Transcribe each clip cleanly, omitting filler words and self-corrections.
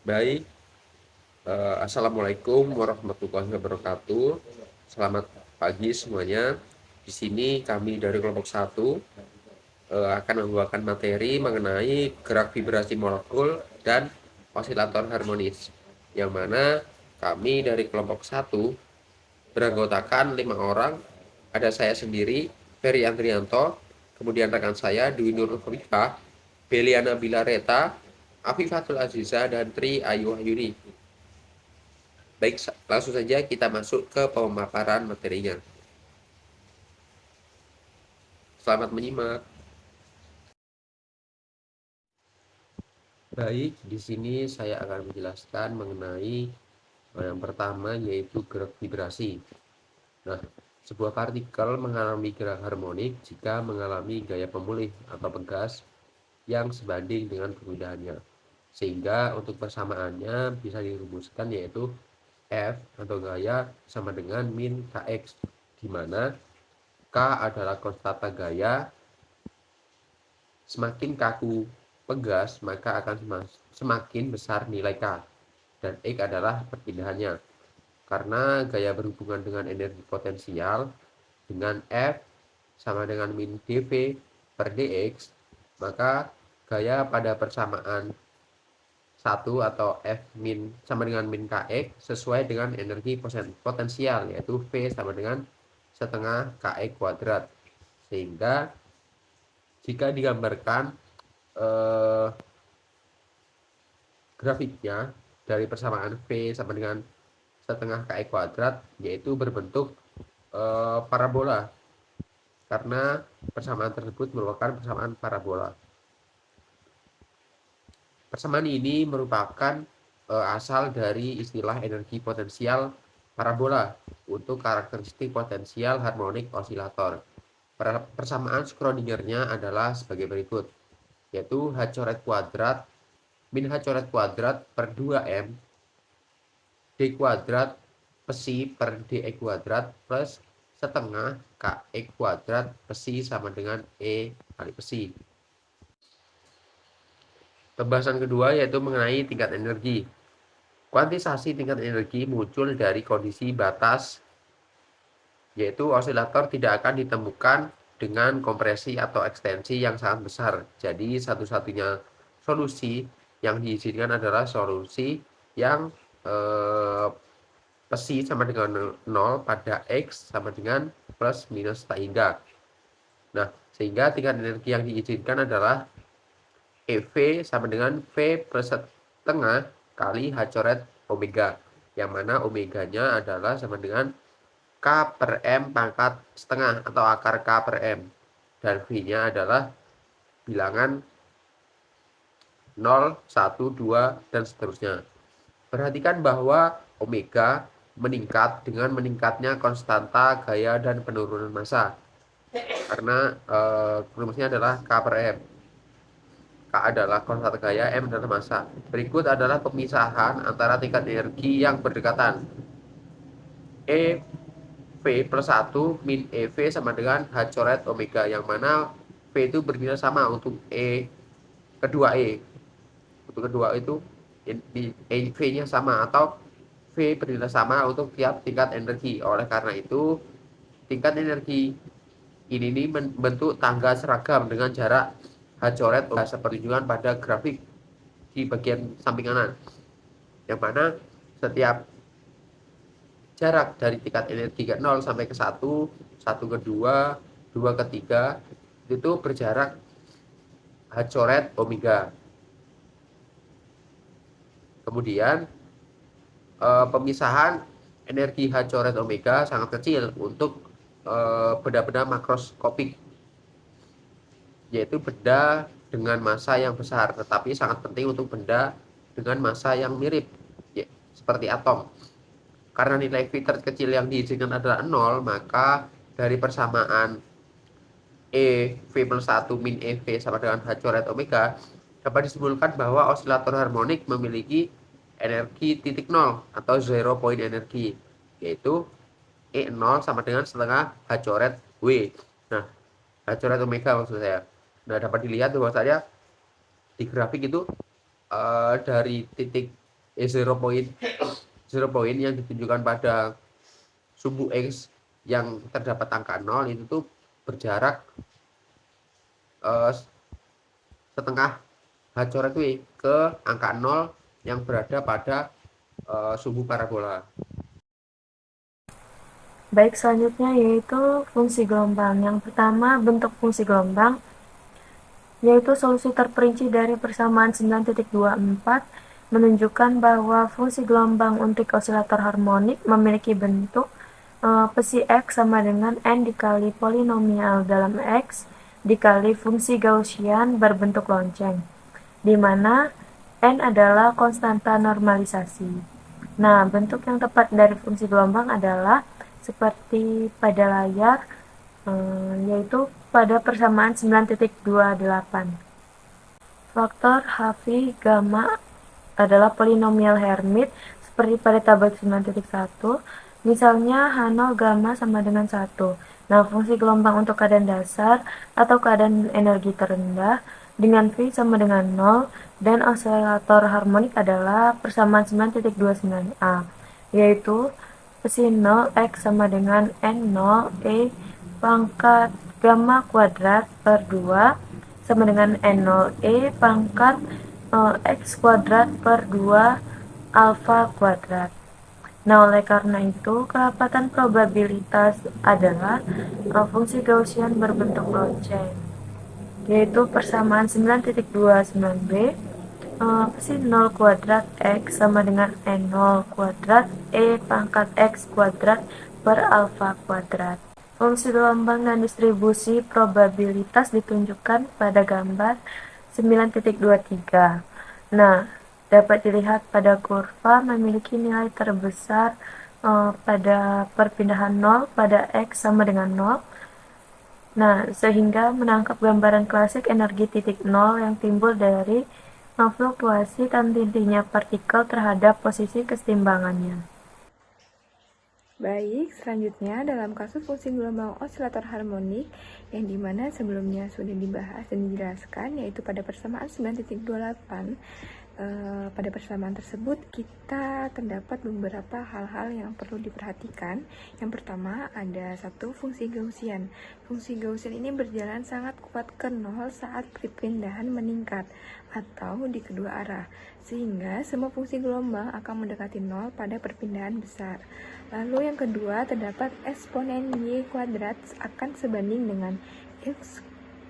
Baik, Assalamualaikum warahmatullahi wabarakatuh. Selamat pagi semuanya. Di sini kami dari kelompok satu akan membawakan materi mengenai gerak vibrasi molekul dan osilator harmonis. Yang mana kami dari kelompok satu beranggotakan 5 orang. Ada saya sendiri, Ferry Andrianto, kemudian rekan saya Dwi Nurul Khofifah, Beliana Bilareta, Afifatul Aziza, dan Tri Ayu Wahyuni. Baik, langsung saja kita masuk ke pemaparan materinya. Selamat menyimak. Baik, di sini saya akan menjelaskan mengenai yang pertama yaitu gerak vibrasi. Nah, sebuah partikel mengalami gerak harmonik jika mengalami gaya pemulih atau pegas yang sebanding dengan pemindahannya. Sehingga untuk persamaannya bisa dirumuskan yaitu F atau gaya sama dengan min Kx, di mana K adalah konstanta gaya. Semakin kaku pegas, maka akan semakin besar nilai K, dan X adalah perpindahannya. Karena gaya berhubungan dengan energi potensial, dengan F sama dengan min dV per dx, maka gaya pada persamaan 1 atau F min sama dengan min Kx sesuai dengan energi potensial, yaitu V sama dengan setengah Kx kuadrat. Sehingga jika digambarkan grafiknya dari persamaan V sama dengan setengah Kx kuadrat, yaitu berbentuk parabola, karena persamaan tersebut merupakan persamaan parabola. Persamaan ini merupakan asal dari istilah energi potensial parabola untuk karakteristik potensial harmonik osilator. Persamaan Schrödingernya adalah sebagai berikut, yaitu H coret kuadrat min H coret kuadrat per 2M D kuadrat psi per dx kuadrat plus setengah Kx kuadrat psi sama dengan E kali psi. Pembahasan kedua yaitu mengenai tingkat energi. Kuantisasi tingkat energi muncul dari kondisi batas, yaitu osilator tidak akan ditemukan dengan kompresi atau ekstensi yang sangat besar. Jadi satu-satunya solusi yang diizinkan adalah solusi yang psi sama dengan 0 pada X sama dengan plus minus tak hingga. Nah, sehingga tingkat energi yang diizinkan adalah EV sama dengan V plus setengah kali H coret omega, yang mana omeganya adalah sama dengan K per M pangkat setengah atau akar K per M, dan V-nya adalah bilangan 0, 1, 2, dan seterusnya. Perhatikan bahwa omega meningkat dengan meningkatnya konstanta gaya dan penurunan massa, karena rumusnya adalah K per M. K adalah konstanta gaya, M adalah massa. Berikut adalah pemisahan antara tingkat energi yang berdekatan. EV plus 1 min EV sama dengan H coret omega, yang mana V itu bernilai sama untuk kedua E. Untuk kedua itu V-nya sama, atau V bernilai sama untuk tiap tingkat energi. Oleh karena itu, tingkat energi ini membentuk tangga seragam dengan jarak H coret seperti tunjukkan pada grafik di bagian samping kanan, yang mana setiap jarak dari tingkat energi ke 0 sampai ke 1, 1 ke 2, 2 ke 3, itu berjarak H coret omega. Kemudian pemisahan energi H coret omega sangat kecil untuk benda-benda makroskopik, yaitu benda dengan massa yang besar, tetapi sangat penting untuk benda dengan massa yang mirip, ya, seperti atom. Karena nilai V terkecil yang diizinkan adalah 0, maka dari persamaan EV plus 1 min EV sama dengan H coret omega dapat disimpulkan bahwa osilator harmonik memiliki energi titik 0 atau zero point energi, yaitu E0 sama dengan setengah H coret W. Nah, H coret omega maksud saya. Nah, dapat dilihat bahwa saya di grafik itu dari titik zero point yang ditunjukkan pada sumbu X yang terdapat angka 0 itu tuh berjarak setengah H coret W ke angka 0 yang berada pada sumbu parabola. Baik, selanjutnya yaitu fungsi gelombang. Yang pertama, bentuk fungsi gelombang yaitu solusi terperinci dari persamaan 9.24 menunjukkan bahwa fungsi gelombang untuk osilator harmonik memiliki bentuk psi X sama dengan N dikali polinomial dalam X dikali fungsi Gaussian berbentuk lonceng, di mana N adalah konstanta normalisasi. Nah, bentuk yang tepat dari fungsi gelombang adalah seperti pada layar, yaitu pada persamaan 9.28. Faktor Hv gamma adalah polinomial Hermite seperti pada tabel 9.1. Misalnya H0 gamma sama dengan 1. Nah, fungsi gelombang untuk keadaan dasar atau keadaan energi terendah dengan V sama dengan 0 dan osilator harmonik adalah persamaan 9.29a, yaitu psi 0 X sama dengan N0 E pangkat gamma kuadrat per 2 sama dengan N0 E pangkat X kuadrat per 2 alfa kuadrat. Nah, oleh karena itu, kerapatan probabilitas adalah fungsi Gaussian berbentuk lonceng, yaitu persamaan 9.29b psi 0 kuadrat X sama dengan N0 kuadrat E pangkat X kuadrat per alfa kuadrat. Fungsi gelombang dan distribusi probabilitas ditunjukkan pada gambar 9.23. Nah, dapat dilihat pada kurva memiliki nilai terbesar pada perpindahan 0 pada X sama dengan 0. Nah, sehingga menangkap gambaran klasik energi titik 0 yang timbul dari fluktuasi tantintinya partikel terhadap posisi keseimbangannya. Baik, selanjutnya dalam kasus fungsi gelombang osilator harmonik yang dimana sebelumnya sudah dibahas dan dijelaskan, yaitu pada persamaan 9.28. Pada persamaan tersebut kita terdapat beberapa hal-hal yang perlu diperhatikan. Yang pertama ada satu fungsi Gaussian. Fungsi Gaussian ini berjalan sangat kuat ke 0 saat perpindahan meningkat atau di kedua arah, sehingga semua fungsi gelombang akan mendekati 0 pada perpindahan besar. Lalu yang kedua, terdapat eksponen Y kuadrat akan sebanding dengan X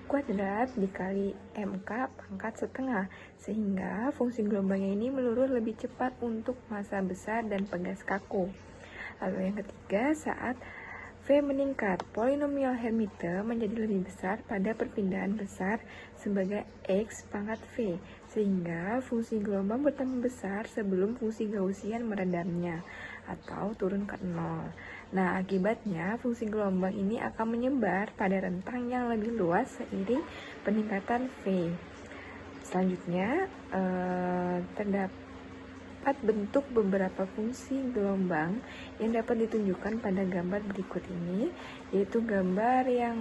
kuadrat dikali MK pangkat setengah, sehingga fungsi gelombangnya ini melurus lebih cepat untuk massa besar dan pegas kaku. Lalu yang ketiga, saat V meningkat, polinomial Hermite menjadi lebih besar pada perpindahan besar sebagai X pangkat V, sehingga fungsi gelombang bertambah besar sebelum fungsi Gaussian meredamnya atau turun ke 0. Nah, akibatnya fungsi gelombang ini akan menyebar pada rentang yang lebih luas seiring peningkatan V. Selanjutnya, terdapat bentuk beberapa fungsi gelombang yang dapat ditunjukkan pada gambar berikut ini, yaitu gambar yang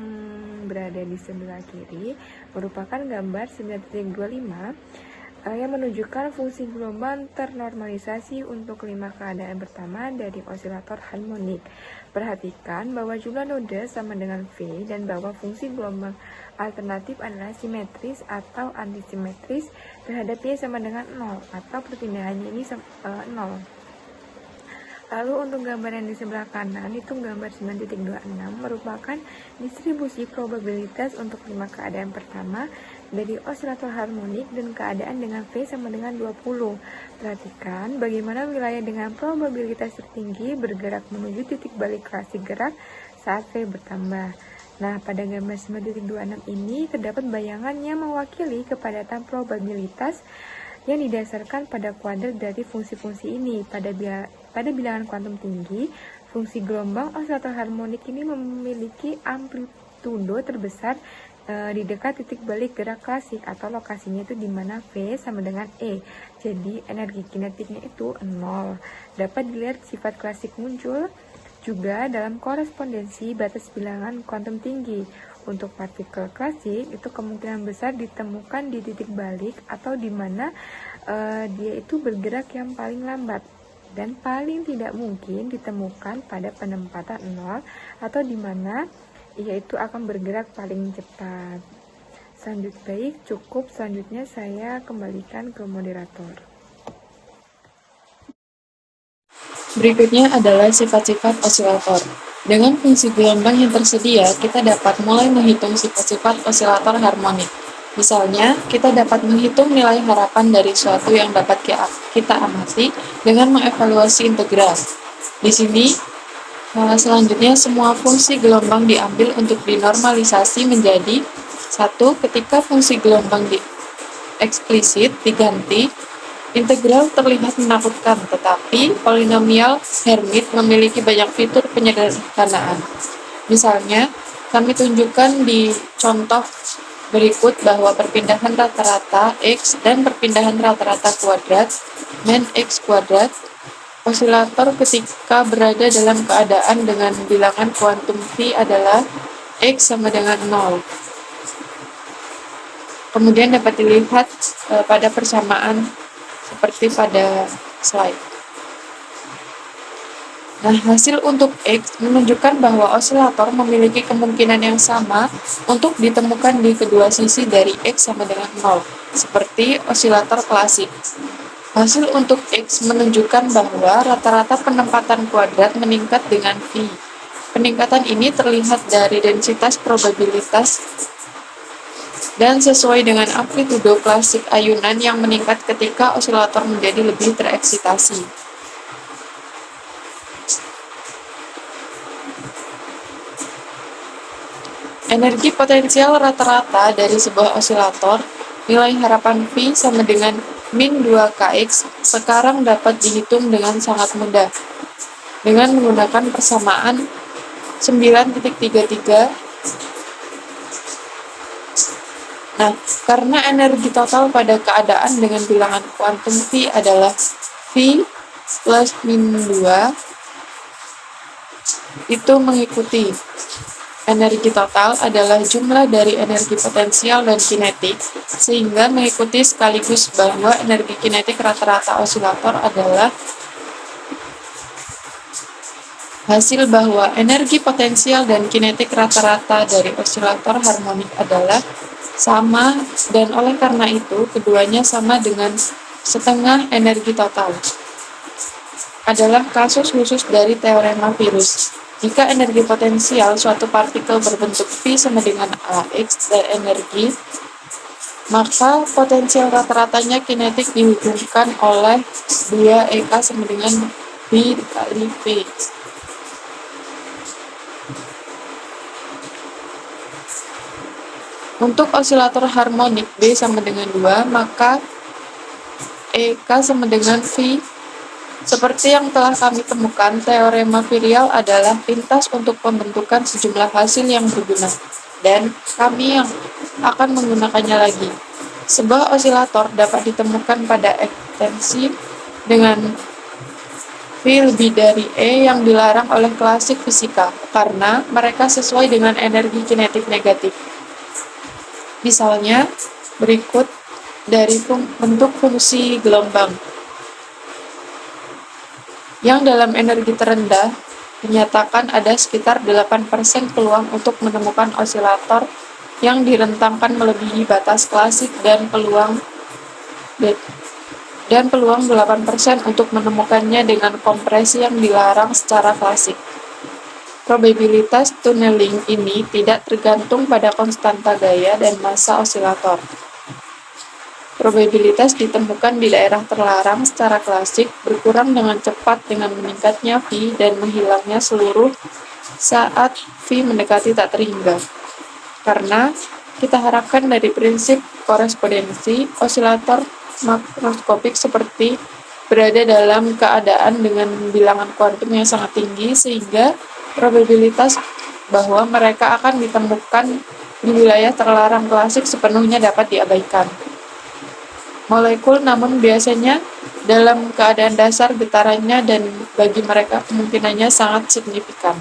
berada di sebelah kiri merupakan gambar 9.25 yang menunjukkan fungsi gelombang ternormalisasi untuk 5 keadaan pertama dari osilator harmonik. Perhatikan bahwa jumlah node sama dengan V dan bahwa fungsi gelombang alternatif adalah simetris atau antisimetris terhadap Y sama dengan 0 atau perpindahannya ini 0. Lalu untuk gambar yang di sebelah kanan itu gambar 9.26 merupakan distribusi probabilitas untuk 5 keadaan pertama dari osilator harmonik dan keadaan dengan V sama dengan 20. Perhatikan bagaimana wilayah dengan probabilitas tertinggi bergerak menuju titik balik klasik gerak saat V bertambah. Nah, pada gambar 9.26 ini terdapat bayangan yang mewakili kepadatan probabilitas yang didasarkan pada kuadrat dari fungsi-fungsi ini. Pada bilangan kuantum tinggi, fungsi gelombang osilator harmonik ini memiliki amplitudo terbesar di dekat titik balik gerak klasik atau lokasinya itu di mana V sama dengan E. Jadi energi kinetiknya itu 0. Dapat dilihat sifat klasik muncul juga dalam korespondensi batas bilangan kuantum tinggi. Untuk partikel klasik itu kemungkinan besar ditemukan di titik balik atau di mana dia itu bergerak yang paling lambat dan paling tidak mungkin ditemukan pada penempatan 0 atau di mana ia itu akan bergerak paling cepat. Selanjutnya saya kembalikan ke moderator. Berikutnya adalah sifat-sifat osilator. Dengan fungsi gelombang yang tersedia, kita dapat mulai menghitung sifat-sifat osilator harmonik. Misalnya, kita dapat menghitung nilai harapan dari suatu yang dapat kita amati dengan mengevaluasi integral. Di sini, selanjutnya semua fungsi gelombang diambil untuk dinormalisasi menjadi 1. Ketika fungsi gelombang eksplisit diganti, integral terlihat menakutkan, tetapi polinomial Hermite memiliki banyak fitur penyederhanaan. Misalnya, kami tunjukkan di contoh berikut bahwa perpindahan rata-rata X dan perpindahan rata-rata kuadrat min X kuadrat osilator ketika berada dalam keadaan dengan bilangan kuantum V adalah X sama dengan 0. Kemudian dapat dilihat pada persamaan seperti pada slide. Nah, hasil untuk X menunjukkan bahwa osilator memiliki kemungkinan yang sama untuk ditemukan di kedua sisi dari X sama dengan 0, seperti osilator klasik. Hasil untuk X menunjukkan bahwa rata-rata penempatan kuadrat meningkat dengan V. Peningkatan ini terlihat dari densitas probabilitas dan sesuai dengan amplitudo klasik ayunan yang meningkat ketika osilator menjadi lebih tereksitasi. Energi potensial rata-rata dari sebuah osilator, nilai harapan V sama dengan min 2kx, sekarang dapat dihitung dengan sangat mudah dengan menggunakan persamaan 9.33. Nah, karena energi total pada keadaan dengan bilangan kuantum V adalah V plus min 2, itu mengikuti. Energi total adalah jumlah dari energi potensial dan kinetik, sehingga mengikuti sekaligus bahwa energi kinetik rata-rata osilator adalah hasil bahwa energi potensial dan kinetik rata-rata dari osilator harmonik adalah sama, dan oleh karena itu keduanya sama dengan setengah energi total. Adalah kasus khusus dari teorema virus. Jika energi potensial suatu partikel berbentuk V sama dengan AX dan energi, maka potensial rata-ratanya kinetik dihubungkan oleh 2EK sama dengan V dikali V. Untuk osilator harmonik B sama dengan 2, maka EK sama dengan V. Seperti yang telah kami temukan, teorema virial adalah pintas untuk pembentukan sejumlah hasil yang berguna, dan kami yang akan menggunakannya lagi. Sebuah osilator dapat ditemukan pada ekstensi dengan V lebih dari E yang dilarang oleh klasik fisika, karena mereka sesuai dengan energi kinetik negatif. Misalnya, berikut dari bentuk fungsi gelombang. Yang dalam energi terendah, dinyatakan ada sekitar 8% peluang untuk menemukan osilator yang direntangkan melebihi batas klasik dan peluang 8% untuk menemukannya dengan kompresi yang dilarang secara klasik. Probabilitas tunneling ini tidak tergantung pada konstanta gaya dan massa osilator. Probabilitas ditemukan di daerah terlarang secara klasik berkurang dengan cepat dengan meningkatnya V dan menghilangnya seluruh saat V mendekati tak terhingga. Karena kita harapkan dari prinsip korespondensi, osilator makroskopik seperti berada dalam keadaan dengan bilangan kuantum yang sangat tinggi, sehingga probabilitas bahwa mereka akan ditemukan di wilayah terlarang klasik sepenuhnya dapat diabaikan. Molekul namun biasanya dalam keadaan dasar getarannya, dan bagi mereka kemungkinannya sangat signifikan.